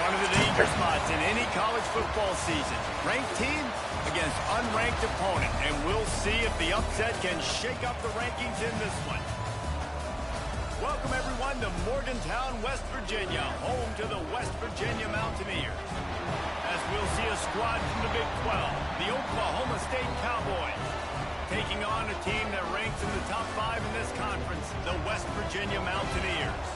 One of the danger spots in any college football season. Ranked team against unranked opponent. And we'll see if the upset can shake up the rankings in this one. Welcome, everyone, to Morgantown, West Virginia, home to the West Virginia Mountaineers. As we'll see a squad from the Big 12, the Oklahoma State Cowboys, taking on a team that ranks in the top 5 in this conference, the West Virginia Mountaineers.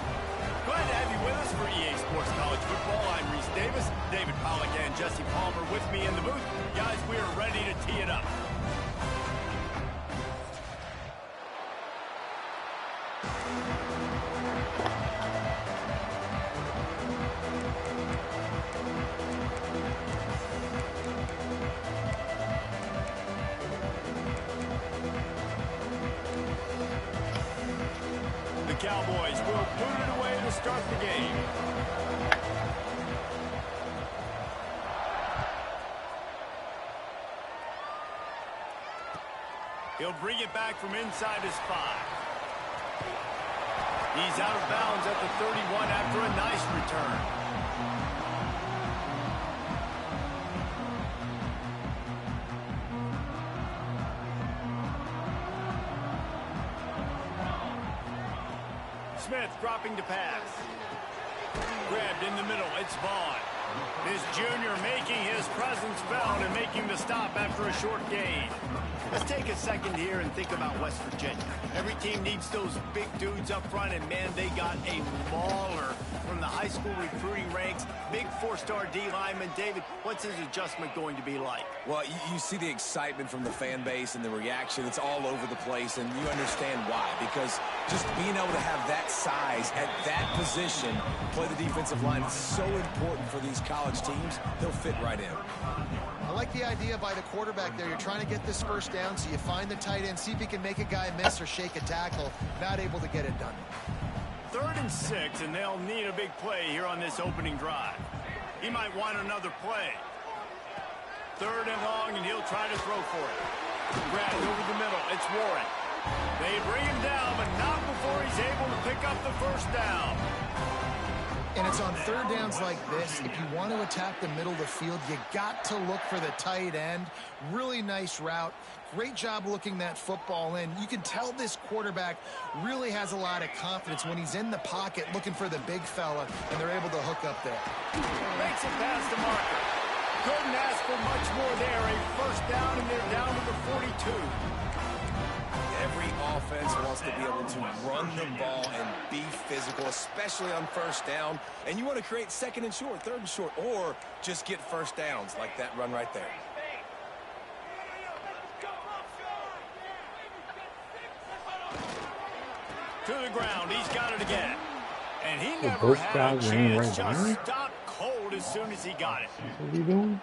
Glad to have you with us for EA Sports College Football. I'm Reese Davis, David Pollack, and Jesse Palmer with me in the booth. Guys, we are ready to tee it up. Cowboys will put it away to start the game. He'll bring it back from inside his 5. He's out of bounds at the 31 after a nice return. Smith dropping to pass. Grabbed in the middle. It's Vaughn. This junior making his presence felt and making the stop after a short gain. Let's take a second here and think about West Virginia. Every team needs those big dudes up front, and man, they got a mauler from the high school recruiting ranks. Big 4-star D lineman. David, what's his adjustment going to be like? Well, you see the excitement from the fan base and the reaction. It's all over the place, and you understand why. Because just being able to have that size at that position, play the defensive line, is so important for these college teams. They'll fit right in. I like the idea by the quarterback there. You're trying to get this first down, so you find the tight end, see if he can make a guy miss or shake a tackle. Not able to get it done. 3rd and 6, and they'll need a big play here on this opening drive. He might want another play. 3rd and long, and he'll try to throw for it. Grabbed over the middle. It's Warren. They bring him down, but not before he's able to pick up the first down. And it's on 3rd downs like this. If you want to attack the middle of the field, you got to look for the tight end. Really nice route. Great job looking that football in. You can tell this quarterback really has a lot of confidence when he's in the pocket looking for the big fella, and they're able to hook up there. Makes it past the marker. Couldn't ask for much more there. A first down, and they're down to the 42. Every offense wants to be able to run the ball and be physical, especially on first down. And you want to create 2nd and short, 3rd and short, or just get first downs like that run right there. To the ground. He's got it again. And he never had a chance. Just stopped cold as soon as he got it. What are you doing?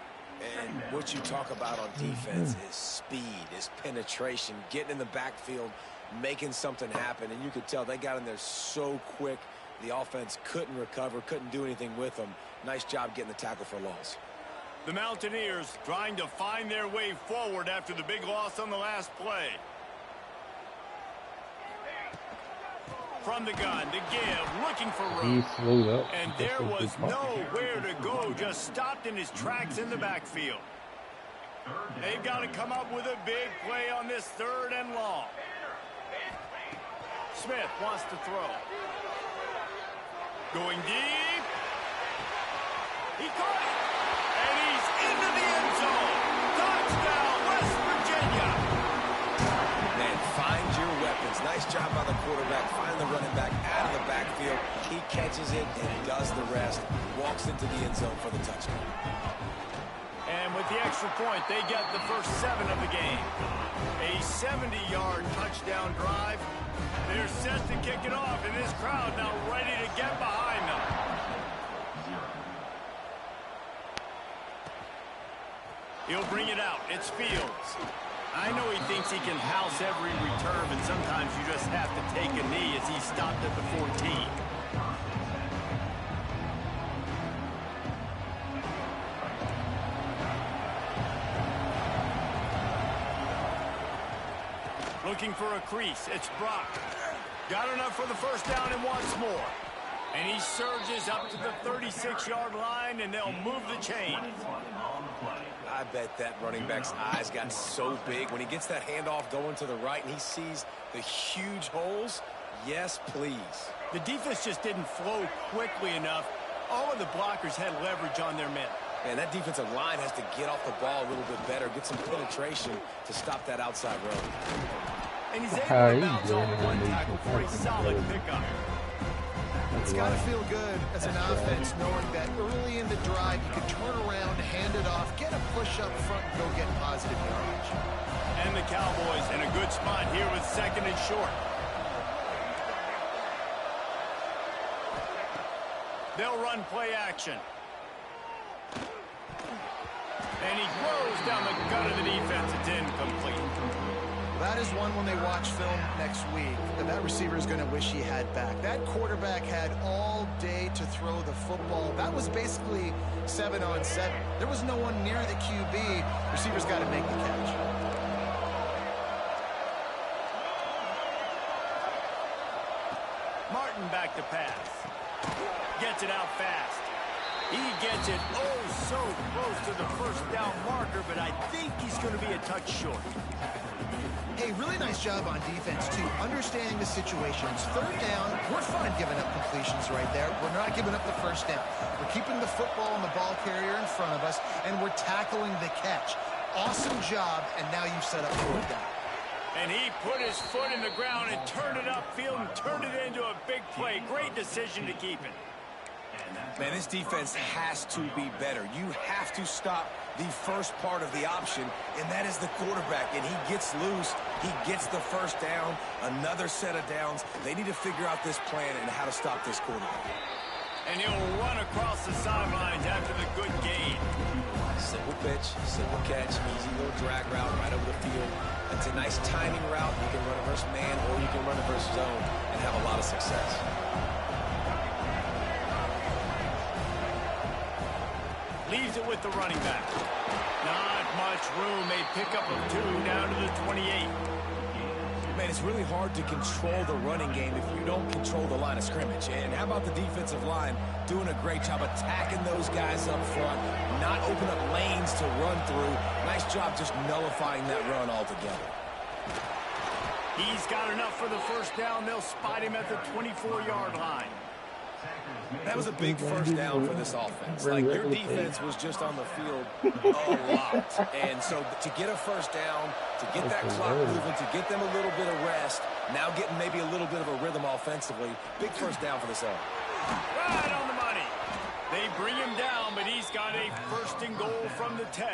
And what you talk about on defense is speed, is penetration, getting in the backfield, making something happen. And you could tell they got in there so quick, the offense couldn't recover, couldn't do anything with them. Nice job getting the tackle for loss. The Mountaineers trying to find their way forward after the big loss on the last play. From the gun to give, looking for room. And there was nowhere to go, just stopped in his tracks in the backfield. They've got to come up with a big play on this 3rd and long. Smith wants to throw. Going deep. He caught it. And he's into the end zone. Touchdown, West Virginia. Man, find your weapons. Nice job by the quarterback. Find the running back out of the backfield. He catches it and does the rest. Walks into the end zone for the touchdown. And with the extra point, they get the first 7 of the game. A 70-yard touchdown drive. They're set to kick it off, and this crowd now ready to get behind them. He'll bring it out. It's Fields. I know he thinks he can house every return, but sometimes you just have to take a knee as he stopped at the 14. Looking for a crease. It's Brock. Got enough for the first down and wants more. And he surges up to the 36-yard line, and they'll move the chain. I bet that running back's eyes got so big when he gets that handoff going to the right and he sees the huge holes. Yes, please. The defense just didn't flow quickly enough. All of the blockers had leverage on their men. And that defensive line has to get off the ball a little bit better, get some penetration to stop that outside run. And he's able to bounce off one tackle for a solid pickup. It's got to feel good as an offense knowing that early in the drive you can turn around, hand it off, get a push up front, and go get positive yardage. And the Cowboys in a good spot here with 2nd and short. They'll run play action. And he throws down the gut of the defense. It's incomplete. That is one when they watch film next week that receiver is going to wish he had back. That quarterback had all day to throw the football. That was basically 7-on-7. There was no one near the QB. Receiver's got to make the catch. Martin back to pass. Gets it out fast. He gets it so close to the first down marker, but I think he's going to be a touch short. Hey, really nice job on defense, too, understanding the situations. 3rd down, we're fine giving up completions right there. We're not giving up the first down. We're keeping the football and the ball carrier in front of us, and we're tackling the catch. Awesome job, and now you've set up 4th down. And he put his foot in the ground and turned it upfield and turned it into a big play. Great decision to keep it. Man, this defense has to be better. You have to stop the first part of the option, and that is the quarterback. And he gets loose. He gets the first down, another set of downs. They need to figure out this plan and how to stop this quarterback. And he'll run across the sidelines after the good gain. Simple pitch, simple catch, easy little drag route right over the field. It's a nice timing route. You can run it versus man, or you can run it versus zone and have a lot of success. Leaves it with the running back. Not much room. A pickup of 2 down to the 28. Man, it's really hard to control the running game if you don't control the line of scrimmage. And how about the defensive line doing a great job attacking those guys up front, not open up lanes to run through. Nice job just nullifying that run altogether. He's got enough for the first down. They'll spot him at the 24-yard line. That was a big first down for this offense. Like, your defense was just on the field a lot. And so to get a first down, to get that clock moving, to get them a little bit of rest, now getting maybe a little bit of a rhythm offensively, big first down for this offense. Right on the money. They bring him down, but he's got a 1st and goal from the 10.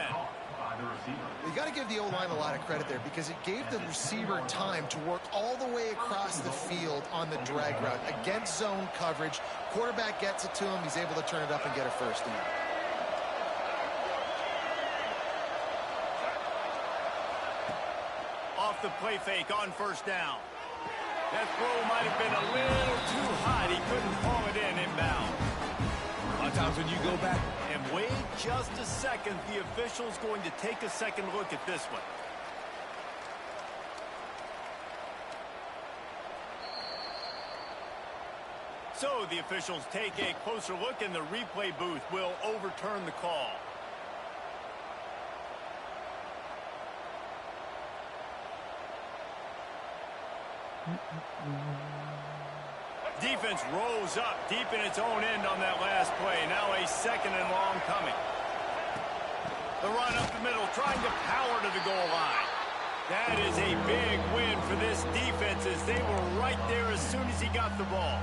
You got to give the O-line a lot of credit there because it gave the receiver time to work all the way across the field on the drag route against zone coverage. Quarterback gets it to him. He's able to turn it up and get a first down. Off the play fake on first down. That throw might have been a little too hot. He couldn't haul it in inbound. A lot of times when you go back and wait just a second, the official's going to take a second look at this one. So the officials take a closer look, and the replay booth will overturn the call. Defense rose up deep in its own end on that last play. Now a 2nd and long coming. The run up the middle, trying to power to the goal line. That is a big win for this defense as they were right there as soon as he got the ball.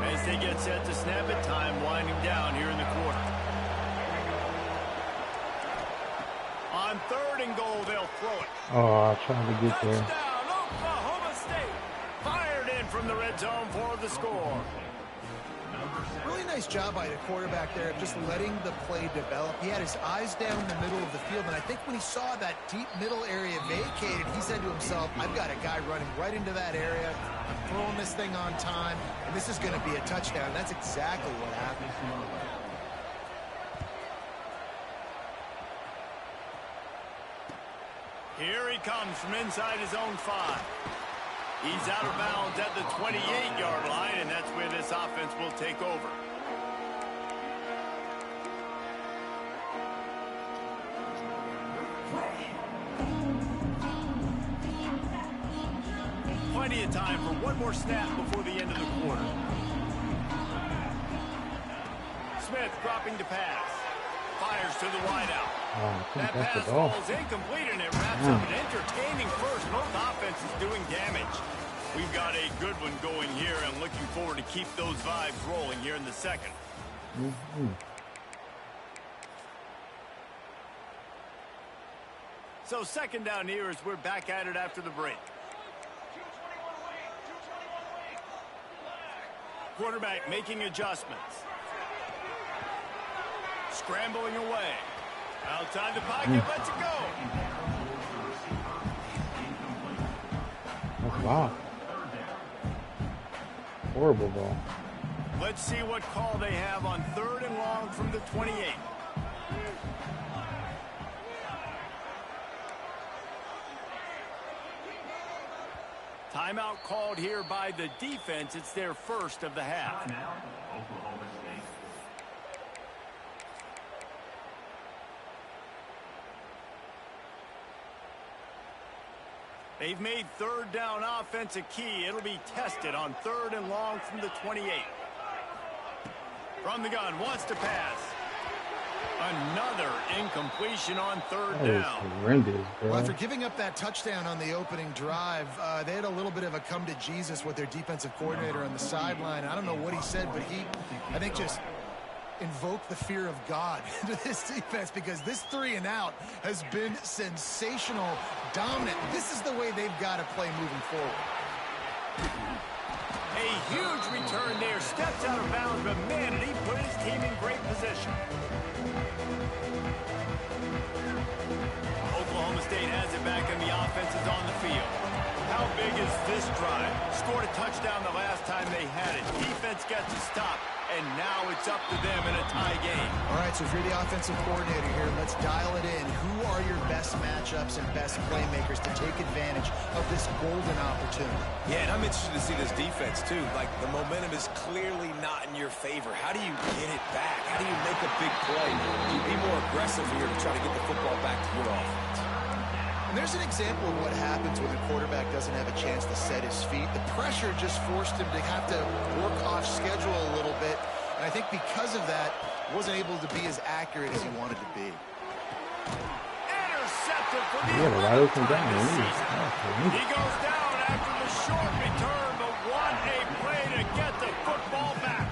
As they get set to snap it, time winding down here in the quarter. On 3rd and goal, they'll throw it. Oh, trying to get there. Touchdown, Oklahoma State. Fired in from the red zone for the score. Really nice job by the quarterback there of just letting the play develop. He had his eyes down in the middle of the field, and I think when he saw that deep middle area vacated, he said to himself, I've got a guy running right into that area, throwing this thing on time, and this is going to be a touchdown. That's exactly what happened. Here he comes from inside his own 5. He's out of bounds at the 28-yard line, and that's where this offense will take over. Plenty of time for one more snap before the end of the quarter. Smith dropping to pass. Fires to the wideout. That pass falls incomplete, and it wraps up an entertaining first. Both offenses doing damage. We've got a good one going here, and looking forward to keep those vibes rolling here in the second. So second down here as we're back at it after the break. Quarterback making adjustments. Scrambling away. Outside the pocket, lets it go. Wow. Horrible ball. Let's see what call they have on 3rd and long from the 28. Timeout called here by the defense. It's their first of the half. They've made 3rd down offense a key. It'll be tested on 3rd and long from the 28. From the gun, wants to pass. Another incompletion on 3rd down. Horrendous, bro. Well, after giving up that touchdown on the opening drive, they had a little bit of a come to Jesus with their defensive coordinator on the sideline. I don't know what he said, but he, I think, just invoked the fear of God into this defense, because this 3 and out has been sensational, dominant. This is the way they've got to play moving forward. A huge return there. Steps out of bounds, but man, did he put his team in great position. Oklahoma State has it back, and the offense is on the field. How big is this drive? Scored a touchdown the last time they had it. Defense gets a stop, and now it's up to them in a tie game. All right, so if you're the offensive coordinator here, let's dial it in. Who are your best matchups and best playmakers to take advantage of this golden opportunity? Yeah, and I'm interested to see this defense, too. Like, the momentum is clearly not in your favor. How do you get it back? How do you make a big play? You be more aggressive here to try to get the football back to your offense. And there's an example of what happens when the quarterback doesn't have a chance to set his feet. The pressure just forced him to have to work off schedule a little bit. And I think because of that, wasn't able to be as accurate as he wanted to be. Intercepted for the Yeah, wide open down. He goes down after the short return, but what a play to get the football back.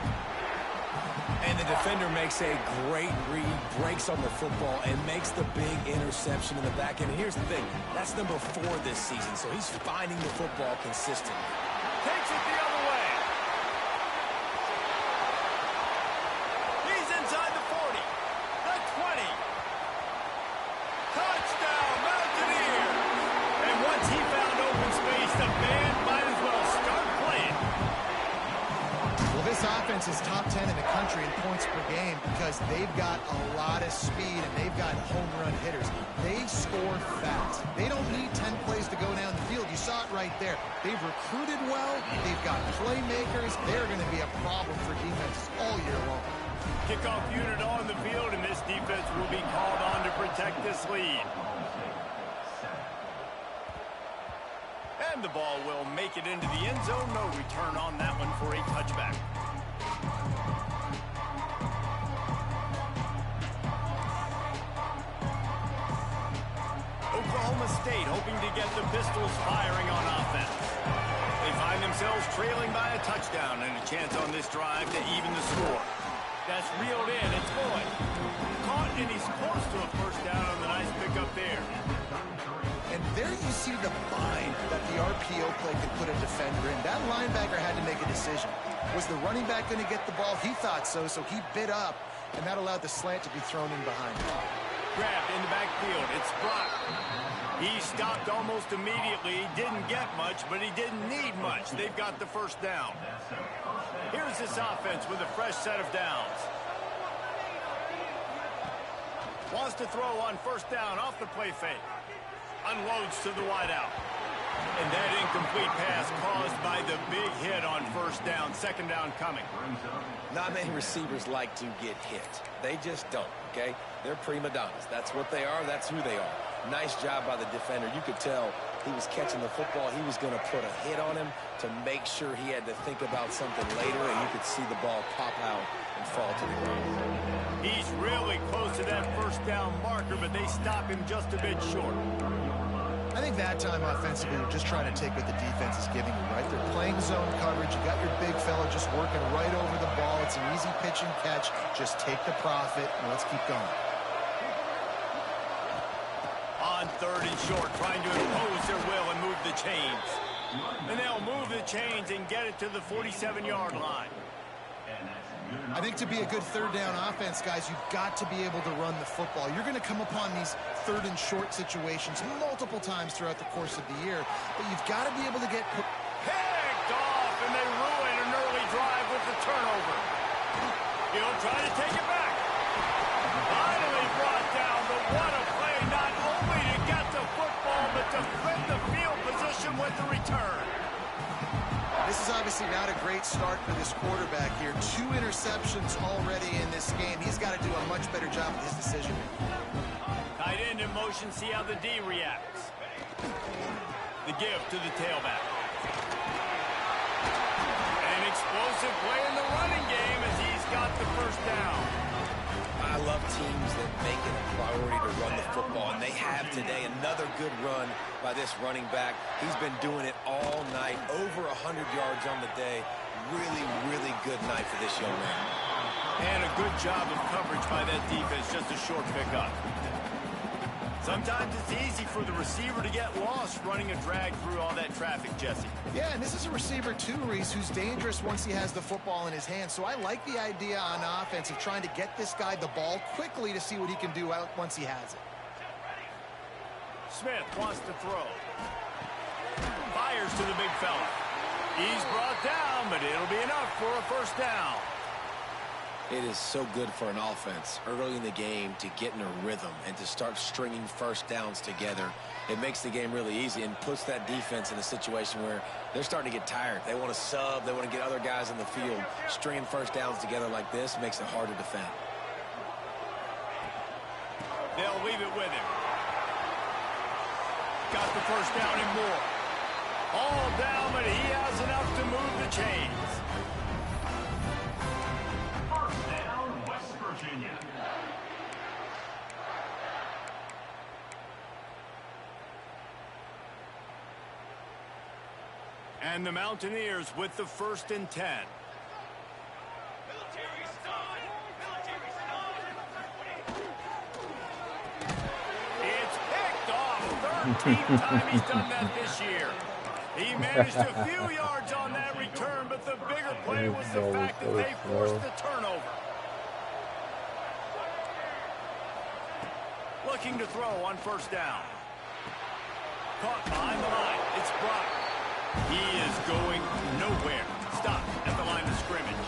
And the defender makes a great read, breaks on the football, and makes the big interception in the back. And here's the thing, that's number 4 this season, so he's finding the football consistently. Takes it the other way. He's inside the 40, the 20. Touchdown, Mountaineers. And once he found open space, the band might as well start playing. Well, this offense is top 10 in the country in points per game because they've got a lot of speed and they've got home run hitters. They score fast. They don't need 10 plays to go down the field. You saw it right there. They've recruited well. They've got playmakers. They're going to be a problem for defenses all year long. Kickoff unit on the field, and this defense will be called on to protect this lead. And the ball will make it into the end zone. No return on that one for a touchback. Oklahoma State hoping to get the Pistols firing on offense. They find themselves trailing by a touchdown and a chance on this drive to even the score. That's reeled in. It's Boyd. Caught, and he's close to a first down on the nice pickup there. And there you see the bind that the RPO play could put a defender in. That linebacker had to make a decision. Was the running back going to get the ball? He thought so, so he bit up, and that allowed the slant to be thrown in behind him. Grabbed in the backfield. It's Brock. He stopped almost immediately. He didn't get much, but he didn't need much. They've got the first down. Here's this offense with a fresh set of downs. Wants to throw on first down off the play fake. Unloads to the wideout. And that incomplete pass caused by the big hit on first down. Second down coming. Not many receivers like to get hit. They just don't, okay? They're prima donnas. That's what they are. That's who they are. Nice job by the defender. You could tell he was catching the football. He was going to put a hit on him to make sure he had to think about something later, and you could see the ball pop out and fall to the ground. He's really close to that first down marker, but they stop him just a bit short. I think that time offensively, you're just trying to take what the defense is giving you, right? They're playing zone coverage. You got your big fella just working right over the ball. It's an easy pitch and catch. Just take the profit, and let's keep going. On third and short, trying to impose their will and move the chains. And they'll move the chains and get it to the 47-yard line. I think to be a good third down offense, guys, you've got to be able to run the football. You're going to come upon these third and short situations multiple times throughout the course of the year, but you've got to be able to get picked off, and they ruin an early drive with the turnover. He'll try to take it back. Finally brought down, but what a play, not only to get the football, but to flip the field position with the return. This is obviously not a great start for this quarterback here. 2 interceptions already in this game. He's got to do a much better job with his decision. Tight end in motion, see how the D reacts. The give to the tailback. An explosive play in the running game as he's got the first down. I love teams that make it a priority to run the football, and they have today. Another good run by this running back. He's been doing it all night, over 100 yards on the day. Really, really good night for this young man. And a good job of coverage by that defense, just a short pickup. Sometimes it's easy for the receiver to get lost running a drag through all that traffic, Jesse. Yeah, and this is a receiver too, Reese, who's dangerous once he has the football in his hands. So I like the idea on offense of trying to get this guy the ball quickly to see what he can do out once he has it. Smith wants to throw. Fires to the big fella. He's brought down, but it'll be enough for a first down. It is so good for an offense early in the game to get in a rhythm and to start stringing first downs together. It makes the game really easy and puts that defense in a situation where they're starting to get tired. They want to sub. They want to get other guys in the field. Stringing first downs together like this makes it hard to defend. They'll leave it with him. Got the first down and more. All down, but he has enough to move the chains. And the Mountaineers with the 1st and 10. It's picked off. 13th time he's done that this year. He managed a few yards on that return, but the bigger play was the fact that they forced the turnover. Looking to throw on first down. Caught behind the line. It's Brock. He is going nowhere. Stop at the line of scrimmage.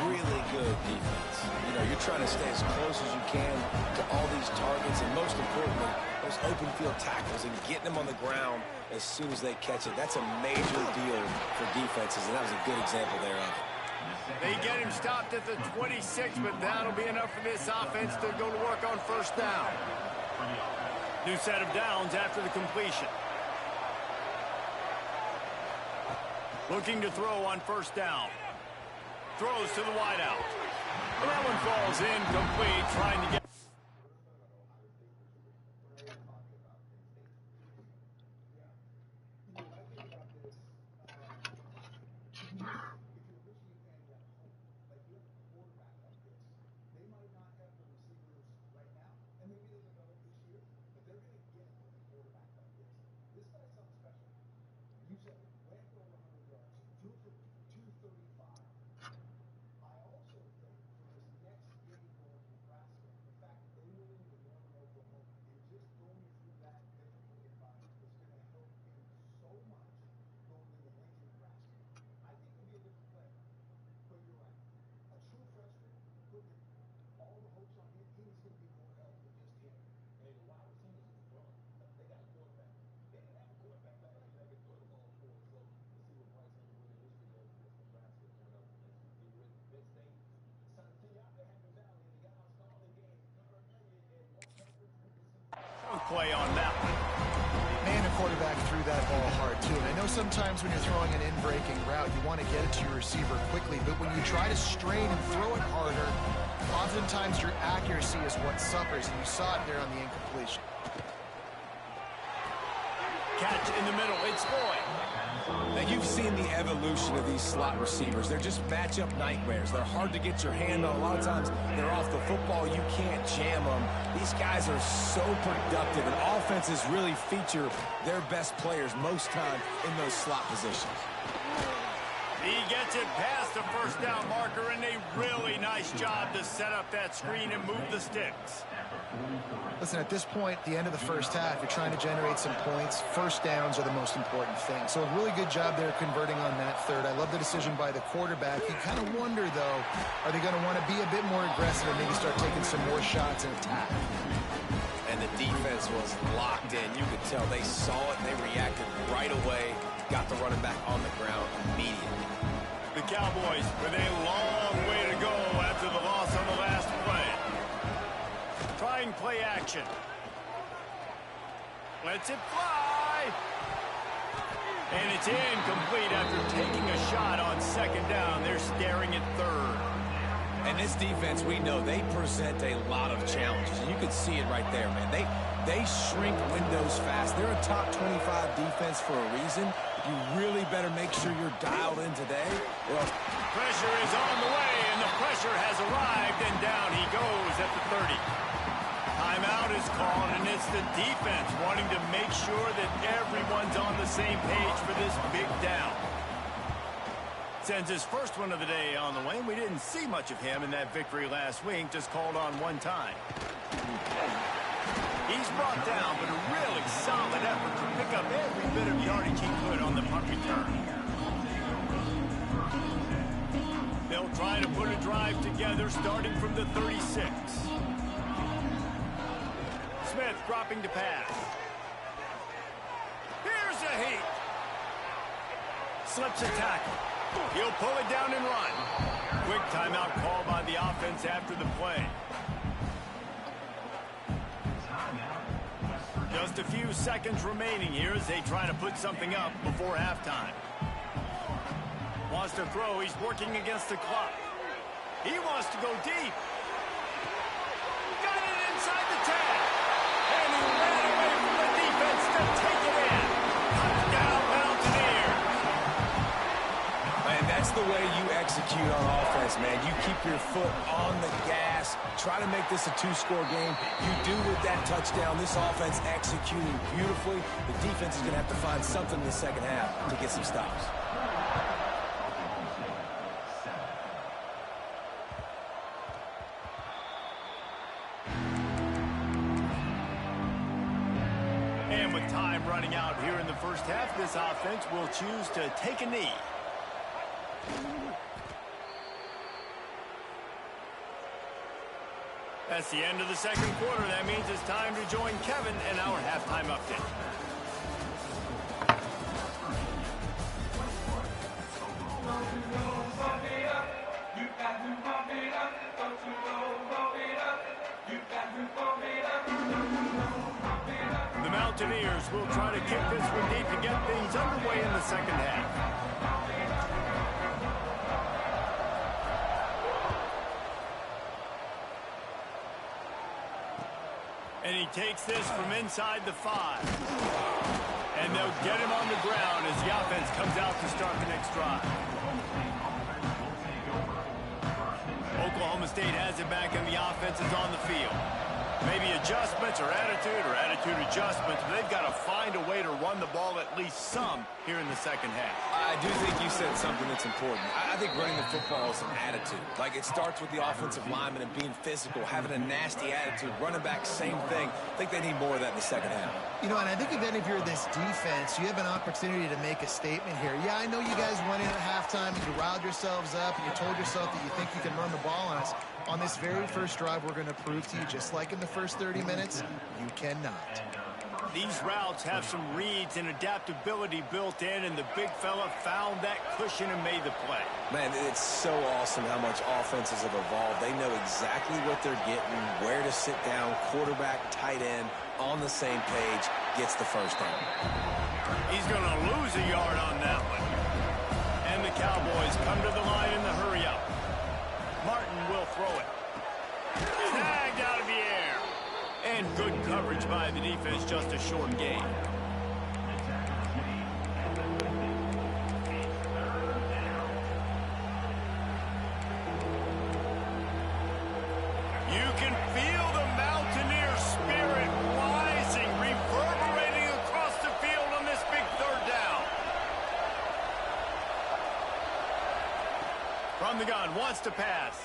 Really good defense. You know, you're trying to stay as close as you can to all these targets, and most importantly, those open field tackles and getting them on the ground as soon as they catch it. That's a major deal for defenses, and that was a good example there of it. They get him stopped at the 26, but that'll be enough for this offense to go to work on first down. New set of downs after the completion. Looking to throw on first down. Throws to the wideout. And that one falls incomplete, trying to get... play on that one. Man, the quarterback threw that ball hard, too. And I know sometimes when you're throwing an in-breaking route, you want to get it to your receiver quickly. But when you try to strain and throw it harder, oftentimes your accuracy is what suffers. And you saw it there on the incompletion. Catch in the middle. It's Boyd. Now, you've seen the evolution of these slot receivers. They're just matchup nightmares. They're hard to get your hand on. A lot of times, they're off the football. You can't jam them. These guys are so productive, and offenses really feature their best players most time in those slot positions. He gets it past the first down marker, and a really nice job to set up that screen and move the sticks. Listen, at this point, the end of the first half, you're trying to generate some points. First downs are the most important thing. So a really good job there converting on that third. I love the decision by the quarterback. You kind of wonder, though, are they going to want to be a bit more aggressive and maybe start taking some more shots and attack? And the defense was locked in. You could tell they saw it, and they reacted right away. Got the running back on the ground immediately. The Cowboys with a long way to go after the loss on the last play. Trying play action. Lets it fly. And it's incomplete after taking a shot on second down. They're staring at third. And this defense, we know, they present a lot of challenges. And you can see it right there, man. They shrink windows fast. They're a top 25 defense for a reason. You really better make sure you're dialed in today. Well, pressure is on the way, and the pressure has arrived, and down he goes at the 30. Timeout is called, and it's the defense wanting to make sure that everyone's on the same page for this big down. Sends his first one of the day on the way. We didn't see much of him in that victory last week, just called on one time. He's brought down, but a really solid effort to pick up every bit of yardage he could on the punt return. They'll try to put a drive together starting from the 36. Smith dropping to pass. Here's a heat. Slips a tackle. He'll pull it down and run. Quick timeout call by the offense after the play. Just a few seconds remaining here as they try to put something up before halftime. Wants to throw. He's working against the clock. He wants to go deep. Got it inside the 10. And he ran away from the defense to take it in. Touchdown, Mountaineers. Man, that's the way you execute on offense, man. You keep your foot on the gas. Try to make this a two-score game. You do with that touchdown. This offense executing beautifully. The defense is going to have to find something in the second half to get some stops. And with time running out here in the first half, this offense will choose to take a knee. That's the end of the second quarter. That means it's time to join Kevin in our halftime update. The Mountaineers will try to kick this one deep to get things underway in the second half. And he takes this from inside the 5. And they'll get him on the ground as the offense comes out to start the next drive. Oklahoma State has it back and the offense is on the field. Maybe adjustments or attitude adjustments, but they've got to find a way to run the ball at least some here in the second half. I do think you said something that's important. I think running the football is an attitude. Like, it starts with the offensive lineman and being physical, having a nasty attitude. Running back, same thing. I think they need more of that in the second half. You know, and I think if you're this defense, you have an opportunity to make a statement here. Yeah, I know you guys went in at halftime and you riled yourselves up and you told yourself that you think you can run the ball on us. On this very first drive, we're going to prove to you, just like in the first 30 minutes, you cannot. These routes have some reads and adaptability built in, and the big fella found that cushion and made the play. Man, it's so awesome how much offenses have evolved. They know exactly what they're getting, where to sit down, quarterback, tight end, on the same page, gets the first down. He's going to lose a yard on that one. And the Cowboys come to the line in the hurry-up. Martin will throw it. Snagged out of the air. And good coverage by the defense, just a short gain. You can feel the Mountaineer spirit rising, reverberating across the field on this big third down. From the gun, wants to pass.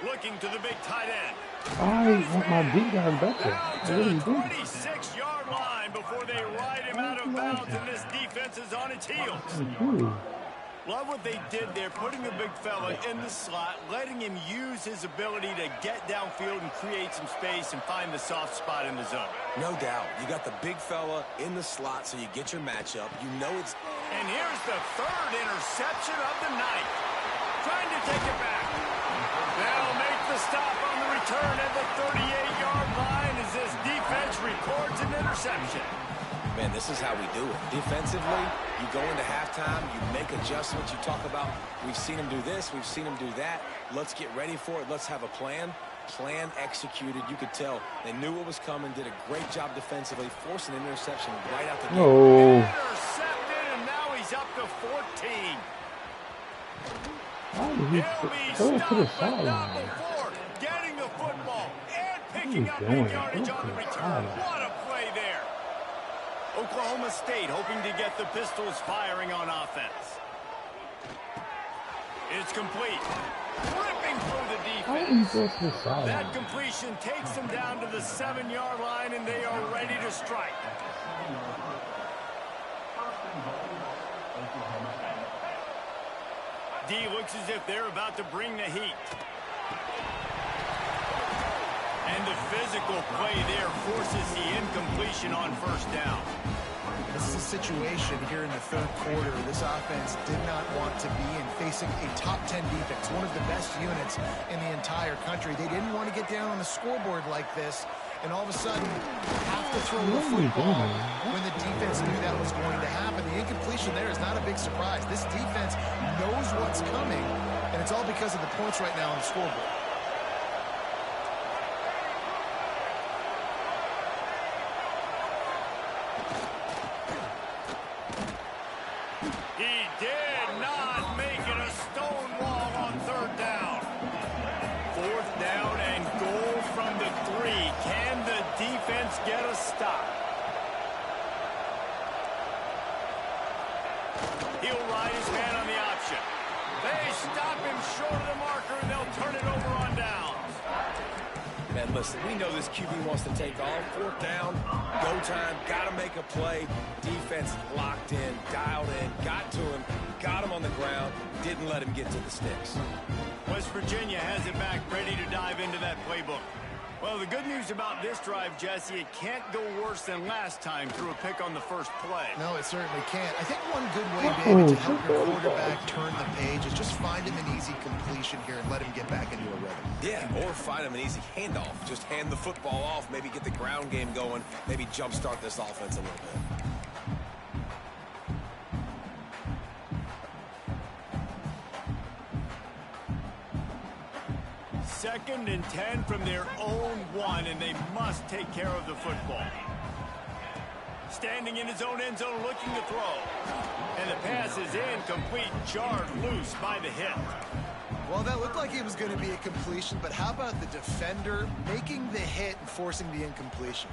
Looking to the big tight end. I want my deep guard back there. Down I to really the do. 26-yard line before they ride him out of bounds, and this defense is on its heels. Love what they did there, putting the big fella in the slot, letting him use his ability to get downfield and create some space and find the soft spot in the zone. No doubt. You got the big fella in the slot, so you get your matchup. You know it's... And here's the third interception of the night. Trying to take it back. They'll make the stop on the return at the 38-yard line as this defense records an interception. Man, this is how we do it. Defensively, you go into halftime, you make adjustments. You talk about, we've seen them do this, we've seen them do that. Let's get ready for it. Let's have a plan. Plan executed. You could tell they knew what was coming, did a great job defensively, forcing an interception right out the gate. Oh. Intercepted, and now he's up to 14. Why did he throw it to the sideline? Getting the football and picking up big yardage on the return. What a play there. Oklahoma State hoping to get the Pistols firing on offense. It's complete. Ripping through the defense. That completion takes them down to the 7-yard line, and they are ready to strike. D looks as if they're about to bring the heat. And the physical play there forces the incompletion on first down. This is a situation here in the third quarter this offense did not want to be in, facing a top 10 defense, one of the best units in the entire country. They didn't want to get down on the scoreboard like this, and all of a sudden have to throw the football when the defense knew that was going to happen. The incompletion there is not a big surprise. This defense knows what's coming, and it's all because of the points right now on the scoreboard. He did not make it a stone wall on third down. Fourth down and goal from the 3. Can the defense get a stop? He'll ride his man on the option. They stop him short of the marker, and they'll turn it over on downs. Man, listen, we know this QB wants to take off. Fourth down, go time, got to make a play. Defense locked in, dialed in, got to him, got him on the ground, didn't let him get to the sticks. West Virginia has it back, ready to dive into that playbook. Well, the good news about this drive, Jesse, it can't go worse than last time through a pick on the first play. No, it certainly can't. I think one good way, David, to help your quarterback turn the page is just find him an easy completion here and let him get back into a rhythm. Yeah, or find him an easy handoff. Just hand the football off, maybe get the ground game going, maybe jumpstart this offense a little bit. Second and 10 from their own 1, and they must take care of the football. Standing in his own end zone, looking to throw. And the pass is incomplete, jarred loose by the hit. Well, that looked like it was going to be a completion, but how about the defender making the hit and forcing the incompletion?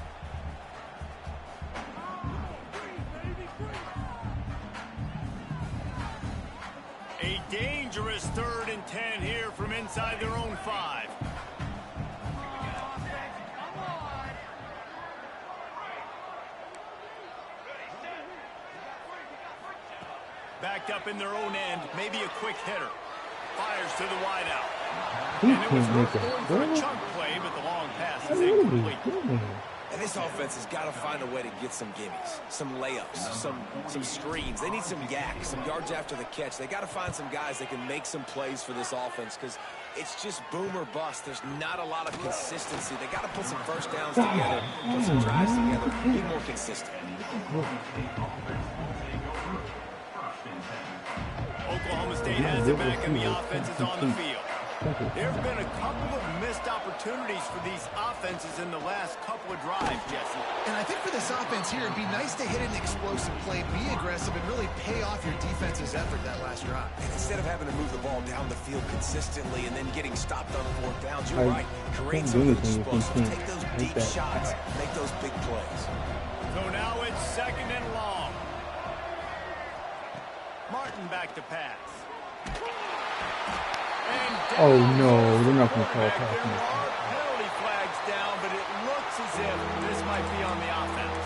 A dangerous 3rd and 10 here from inside their own 5. Backed up in their own end, maybe a quick hitter. Fires to the wideout. And it was going for a chunk play, but the long pass is incomplete. And this offense has got to find a way to get some gimmies, some layups, some screens. They need some yak, some yards after the catch. They got to find some guys that can make some plays for this offense because it's just boom or bust. There's not a lot of consistency. They got to put some first downs together, put some drives together, be more consistent. Oklahoma State has it back and the offense is on the field. There have been a couple of missed opportunities for these offenses in the last couple of drives, Jesse. And I think for this offense here, it'd be nice to hit an explosive play, be aggressive, and really pay off your defense's effort that last drive. And instead of having to move the ball down the field consistently and then getting stopped on fourth downs, you're right. Create something explosive. Take those deep shots. Make those big plays. So now it's 2nd and long. Martin back to pass. Oh no, they're not going to call a pass. Penalty flags down, but it looks as if this might be on the offense.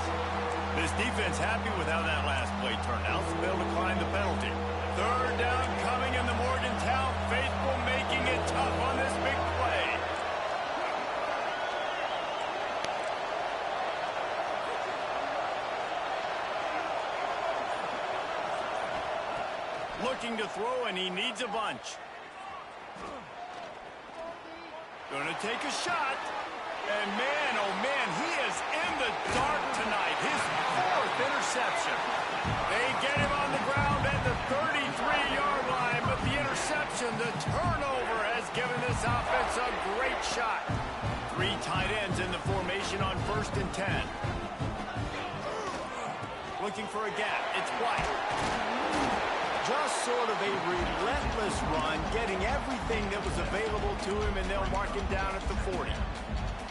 This defense happy with how that last play turned out, so they'll decline the penalty. 3rd down coming in the Morgantown faithful, making it tough on this big play. Looking to throw, and he needs a bunch. Gonna take a shot. And man, oh man, he is in the dark tonight. His 4th interception. They get him on the ground at the 33-yard line, but the interception, the turnover, has given this offense a great shot. 3 tight ends in the formation on 1st and 10. Looking for a gap. It's White. Just sort of a relentless run, getting everything that was available to him, and they'll mark him down at the 40.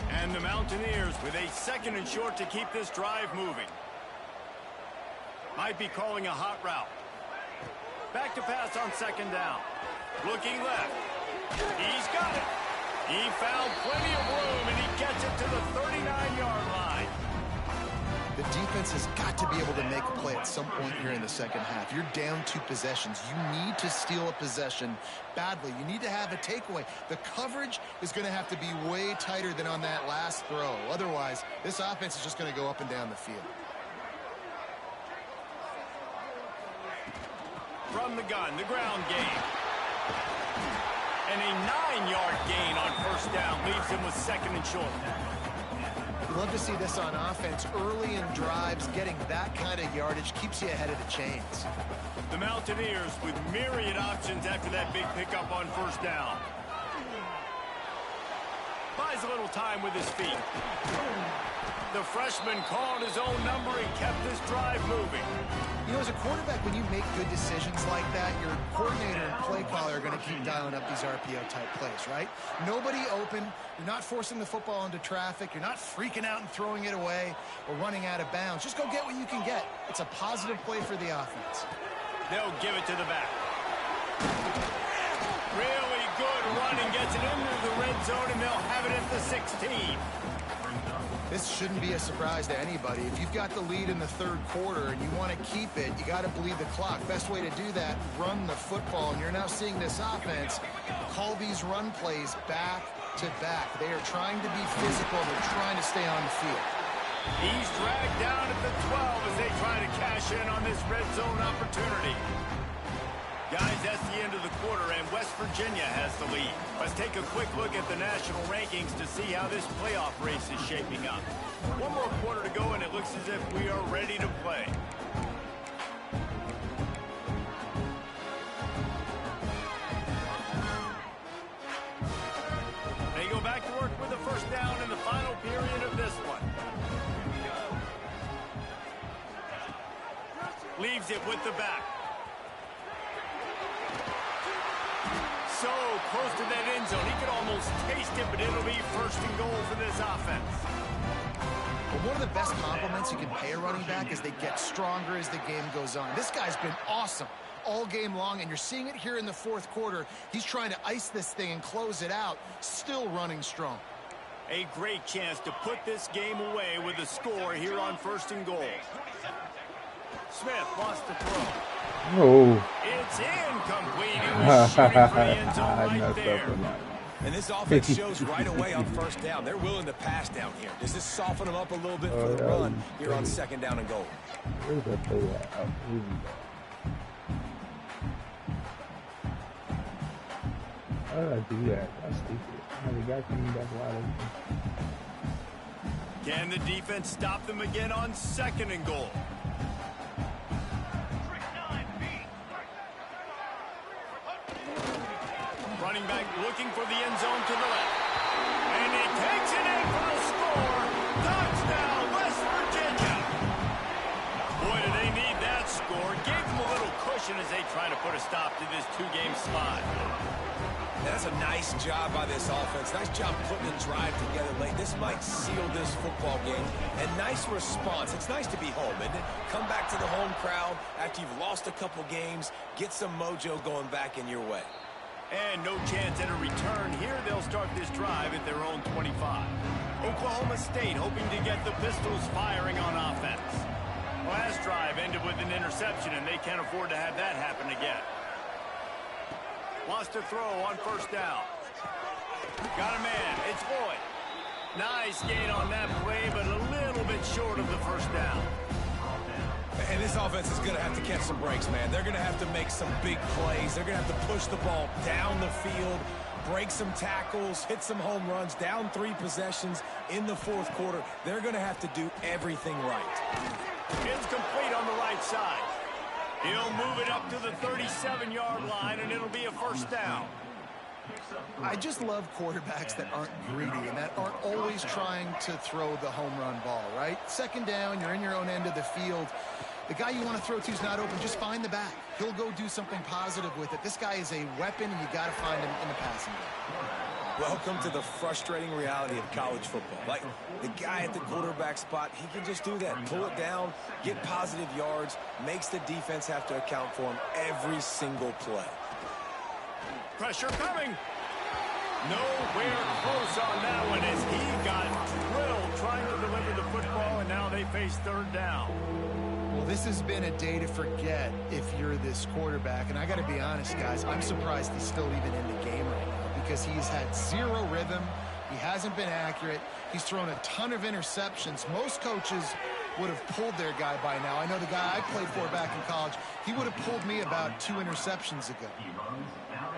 And the Mountaineers with a 2nd and short to keep this drive moving. Might be calling a hot route. Back to pass on 2nd down. Looking left. He's got it. He found plenty of room, and he gets it to the 39-yard line. The defense has got to be able to make a play at some point here in the second half. You're down 2 possessions. You need to steal a possession badly. You need to have a takeaway. The coverage is going to have to be way tighter than on that last throw. Otherwise, this offense is just going to go up and down the field. From the gun, the ground game. And a 9-yard gain on 1st down leaves him with 2nd and short. Love to see this on offense. Early in drives, getting that kind of yardage keeps you ahead of the chains. The Mountaineers with myriad options after that big pickup on 1st down. Buys a little time with his feet. The freshman called his own number and kept this drive moving. You know, as a quarterback, when you make good decisions like that, your coordinator and play caller are going to keep dialing up these RPO-type plays, right? Nobody open. You're not forcing the football into traffic. You're not freaking out and throwing it away or running out of bounds. Just go get what you can get. It's a positive play for the offense. They'll give it to the back. Really good running. Gets it into the red zone, and they'll have it at the 16. This shouldn't be a surprise to anybody. If you've got the lead in the 3rd quarter and you want to keep it, you got to bleed the clock. Best way to do that, run the football. And you're now seeing this offense call these run plays back to back. They are trying to be physical. They're trying to stay on the field. He's dragged down at the 12 as they try to cash in on this red zone opportunity. Guys, that's the end of the quarter, and West Virginia has the lead. Let's take a quick look at the national rankings to see how this playoff race is shaping up. 1 more quarter to go, and it looks as if we are ready to play. They go back to work with the 1st down in the final period of this one. Leaves it with the back. So close to that end zone. He could almost taste it, but it'll be 1st and goal for this offense. Well, one of the best compliments you can pay a running back is they get stronger as the game goes on. This guy's been awesome all game long, and you're seeing it here in the 4th quarter. He's trying to ice this thing and close it out, still running strong. A great chance to put this game away with a score here on 1st and goal. Smith wants to throw. Oh. It's incomplete. He was shooting for the end zone right there. And this offense shows right away on first down. They're willing to pass down here. Does this soften them up a little bit for the run here on second down and goal? Where's that play at? How did I do that? That's stupid. Now the guy coming back wide open. Can the defense stop them again on second and goal? Running back looking for the end zone to the left. And he takes it in for the score. Touchdown, West Virginia. Boy, do they need that score. Gave them a little cushion as they try to put a stop to this two-game slide. That's a nice job by this offense. Nice job putting the drive together late. This might seal this football game. And nice response. It's nice to be home, isn't it? Come back to the home crowd after you've lost a couple games. Get some mojo going back in your way. And no chance at a return here. They'll start this drive at their own 25. Oklahoma State hoping to get the Pistols firing on offense. Last drive ended with an interception, and they can't afford to have that happen again. Wants to throw on first down. Got a man. It's Boyd. Nice gain on that play, but a little bit short of the first down. And this offense is going to have to catch some breaks, man. They're going to have to make some big plays. They're going to have to push the ball down the field, break some tackles, hit some home runs, down 3 possessions in the fourth quarter. They're going to have to do everything right. It's complete on the right side. He'll move it up to the 37-yard line, and it'll be a first down. I just love quarterbacks that aren't greedy and that aren't always trying to throw the home run ball, right? Second down, you're in your own end of the field. The guy you want to throw to is not open. Just find the back. He'll go do something positive with it. This guy is a weapon, and you got to find him in the passing game. Welcome to the frustrating reality of college football. Like, the guy at the quarterback spot, he can just do that. Pull it down, get positive yards, makes the defense have to account for him every single play. Pressure coming. Nowhere close on that one as he got drilled trying to deliver the football, and now they face third down. Well, this has been a day to forget if you're this quarterback. And I got to be honest, guys, I'm surprised he's still even in the game right now because he's had zero rhythm. He hasn't been accurate. He's thrown a ton of interceptions. Most coaches would have pulled their guy by now. I know the guy I played for back in college, he would have pulled me about 2 interceptions ago.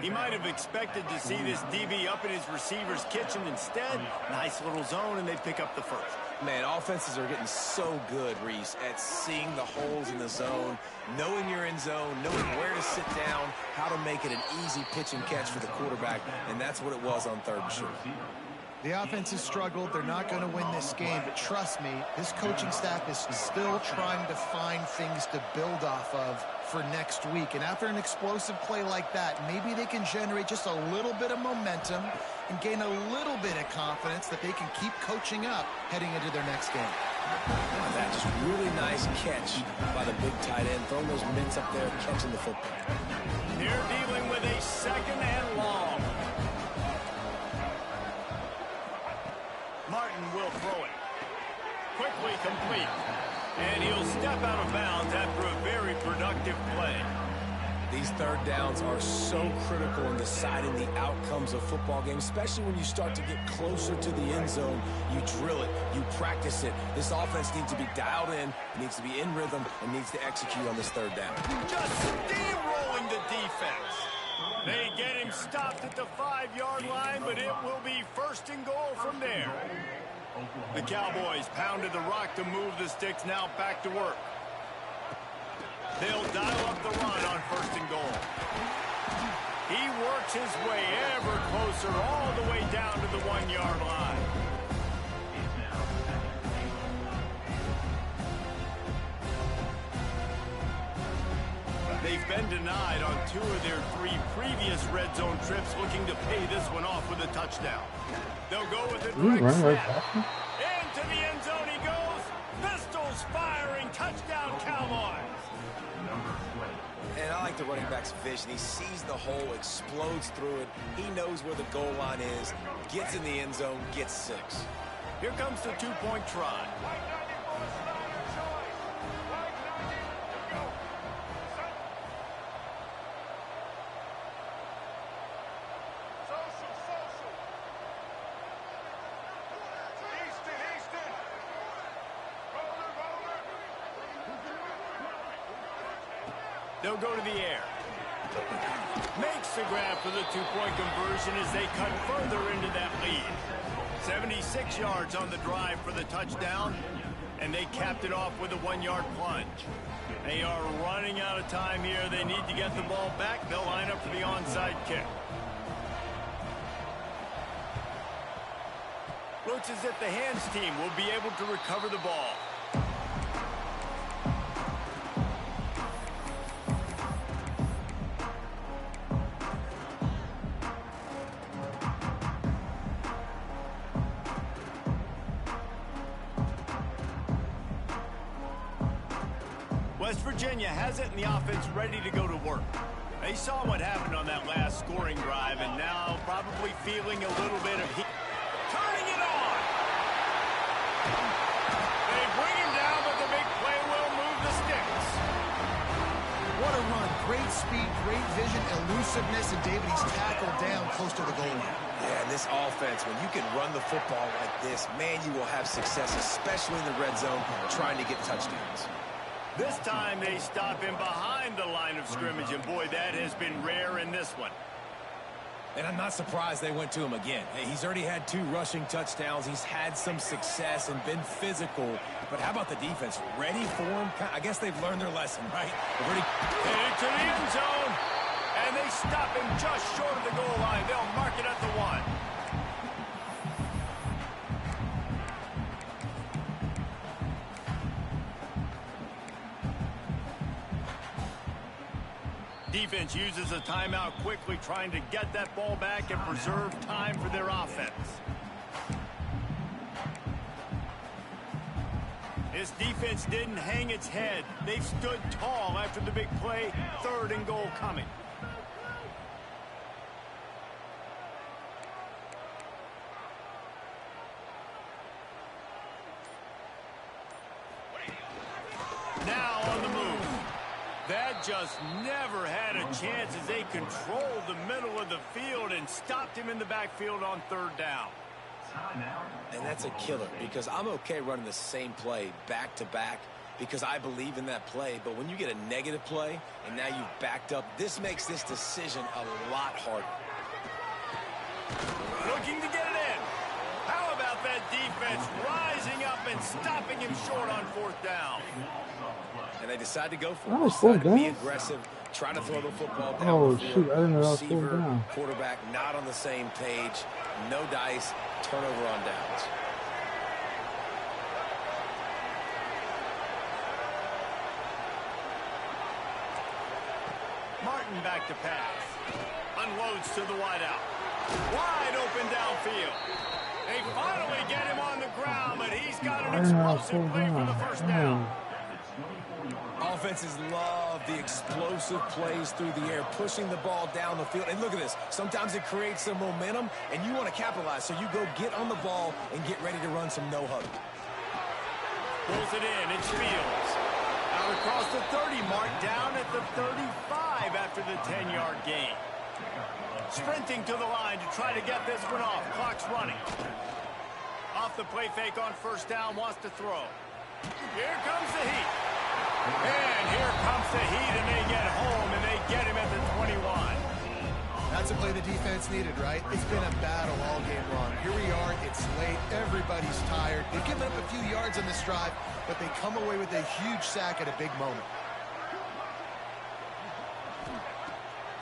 He might have expected to see this DB up in his receiver's kitchen. Instead, nice little zone, and they pick up the first. Man, offenses are getting so good, Reese, at seeing the holes in the zone, knowing you're in zone, knowing where to sit down, how to make it an easy pitch and catch for the quarterback, and that's what it was on third and short. The offense has struggled. They're not going to win this game, but trust me, this coaching staff is still trying to find things to build off of for next week. And after an explosive play like that, maybe they can generate just a little bit of momentum and gain a little bit of confidence that they can keep coaching up heading into their next game. That just really nice catch by the big tight end, throwing those mitts up there, catching the football. They're dealing with a second and long. Martin will throw it. Quickly complete. And he'll step out of bounds after a very productive play. These third downs are so critical in deciding the outcomes of football games, especially when you start to get closer to the end zone. You drill it, you practice it. This offense needs to be dialed in, needs to be in rhythm, and needs to execute on this third down. Just steamrolling the defense. They get him stopped at the 5-yard line, but it will be first and goal from there. The Cowboys pounded the rock to move the sticks, now back to work. They'll dial up the run on first and goal. He works his way ever closer all the way down to the 1-yard line. They've been denied on 2 of their 3 previous red zone trips, looking to pay this one off with a touchdown. They'll go with it right snap. Into the end zone he goes. Pistols firing. Touchdown, Cowboys. And I like the running back's vision. He sees the hole, explodes through it. He knows where the goal line is, gets in the end zone, gets 6. Here comes the 2-point try. They'll go to the air. Makes the grab for the two-point conversion as they cut further into that lead. 76 yards on the drive for the touchdown, and they capped it off with a 1-yard plunge. They are running out of time here. They need to get the ball back. They'll line up for the onside kick. Looks as if the hands team will be able to recover the ball. West Virginia has it and the offense ready to go to work. They saw what happened on that last scoring drive and now probably feeling a little bit of heat. Turning it on! They bring him down, but the big play will move the sticks. What a run. Great speed, great vision, elusiveness, and David, he's tackled down close to the goal line. Yeah, and this offense, when you can run the football like this, man, you will have success, especially in the red zone, trying to get touchdowns. This time they stop him behind the line of scrimmage, and boy, that has been rare in this one. And I'm not surprised they went to him again. Hey, he's already had 2 rushing touchdowns. He's had some success and been physical. But how about the defense? Ready for him? I guess they've learned their lesson, right? Ready. Into the end zone, and they stop him just short of the goal line. They'll mark it at the 1. Defense uses a timeout quickly, trying to get that ball back and preserve time for their offense. This defense didn't hang its head. They've stood tall after the big play. 3rd and goal coming. Now on the move. That just never had a chance as they controlled the middle of the field and stopped him in the backfield on 3rd down. And that's a killer because I'm okay running the same play back-to-back because I believe in that play. But when you get a negative play and now you've backed up, this makes this decision a lot harder. Looking to get it in. How about that defense rising up and stopping him short on 4th down? And they decide to go for it. Oh, decide to be aggressive, try to throw the football down. Oh, the field. shoot, I didn't know that was Receiver, full down. quarterback not on the same page. No dice, turnover on downs. Martin back to pass. Unloads to the wideout. Wide open downfield. They finally get him on the ground, but he's got an explosive play for the 1st down. Offenses love the explosive plays through the air, pushing the ball down the field. And look at this. Sometimes it creates some momentum, and you want to capitalize. So you go get on the ball and get ready to run some no-huddle. Pulls it in. It's Fields. Out across the 30 mark, down at the 35 after the 10-yard gain. Sprinting to the line to try to get this one off. Clock's running. Off the play fake on 1st down, wants to throw. Here comes the heat. And here comes the heat, and they get home, and they get him at the 21. That's a play the defense needed, right? It's been a battle all game long. Here we are. It's late. Everybody's tired. They've given up a few yards on this drive, but they come away with a huge sack at a big moment.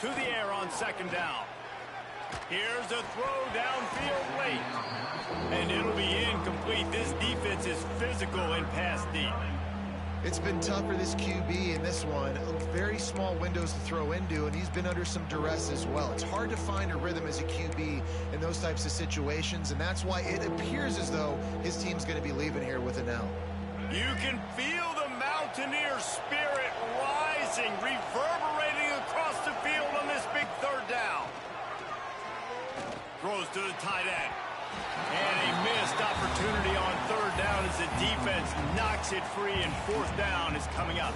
To the air on 2nd down. Here's a throw downfield late. And it'll be incomplete. This defense is physical and pass deep. It's been tough for this QB in this one. Very small windows to throw into, and he's been under some duress as well. It's hard to find a rhythm as a QB in those types of situations, and that's why it appears as though his team's going to be leaving here with an L. You can feel the Mountaineer spirit rising, reverberating across the field on this big 3rd down. Throws to the tight end. And a missed opportunity on 3rd down as the defense knocks it free, and 4th down is coming up.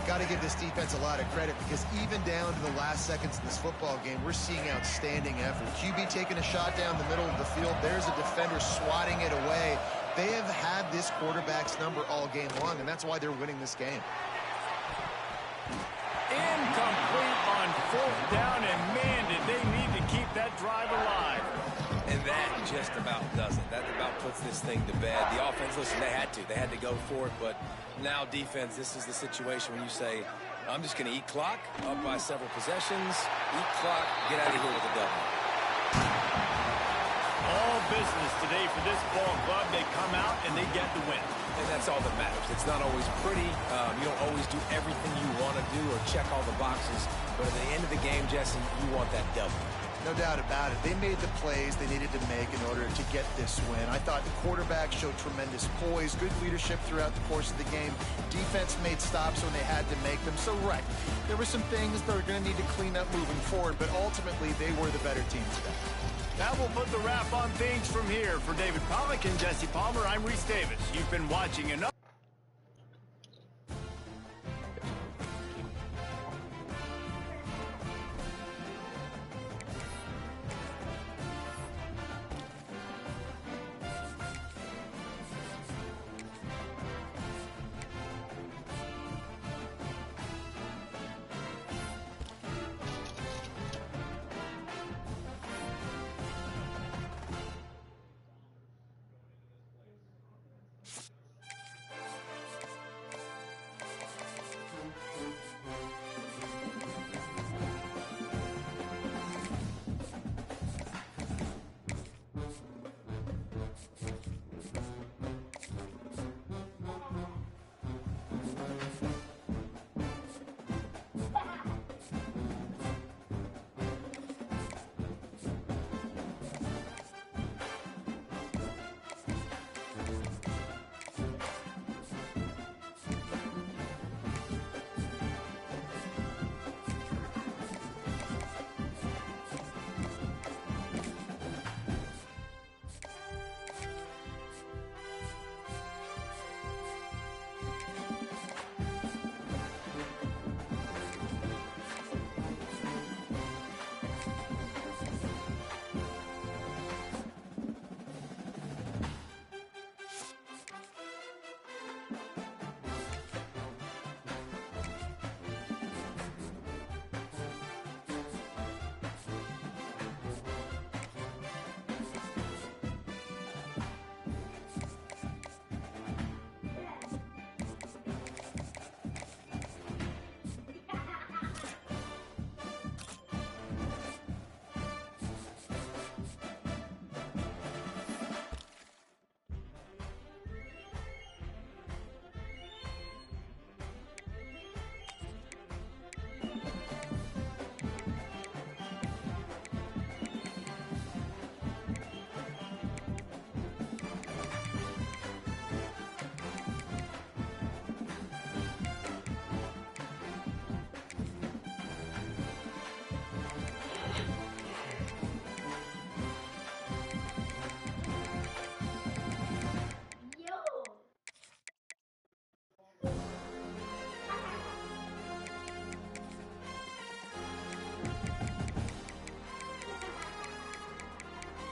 Got to give this defense a lot of credit because even down to the last seconds in this football game, we're seeing outstanding effort. QB taking a shot down the middle of the field. There's a defender swatting it away. They have had this quarterback's number all game long, and that's why they're winning this game. 4th down, and man, did they need to keep that drive alive. And that just about does it. That about puts this thing to bed. The offense, listen, they had to go for it, but now defense, this is the situation when you say, I'm just going to eat clock, up by several possessions, eat clock, get out of here with a W. All business today for this ball club. They come out and they get the win. And that's all that matters. It's not always pretty. You don't always do everything you want to do or check all the boxes. But at the end of the game, Jesse, you want that W. No doubt about it. They made the plays they needed to make in order to get this win. I thought the quarterback showed tremendous poise, good leadership throughout the course of the game. Defense made stops when they had to make them. So, right, there were some things they're going to need to clean up moving forward, but ultimately they were the better team today. That will put the wrap on things from here. For David Pollack and Jesse Palmer, I'm Reese Davis. You've been watching another.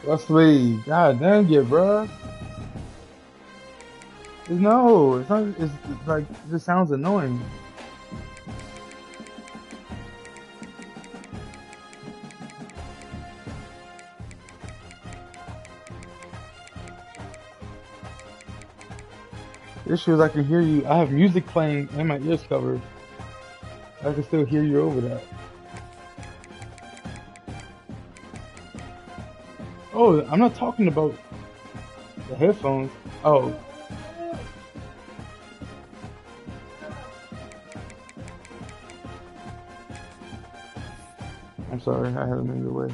Wesley, god dang it, bruh. No, it's not. It's like it just sounds annoying. The issue is I can hear you. I have music playing and my ears covered. I can still hear you over that. Oh, I'm not talking about the headphones. Oh. I'm sorry, I had them in the way.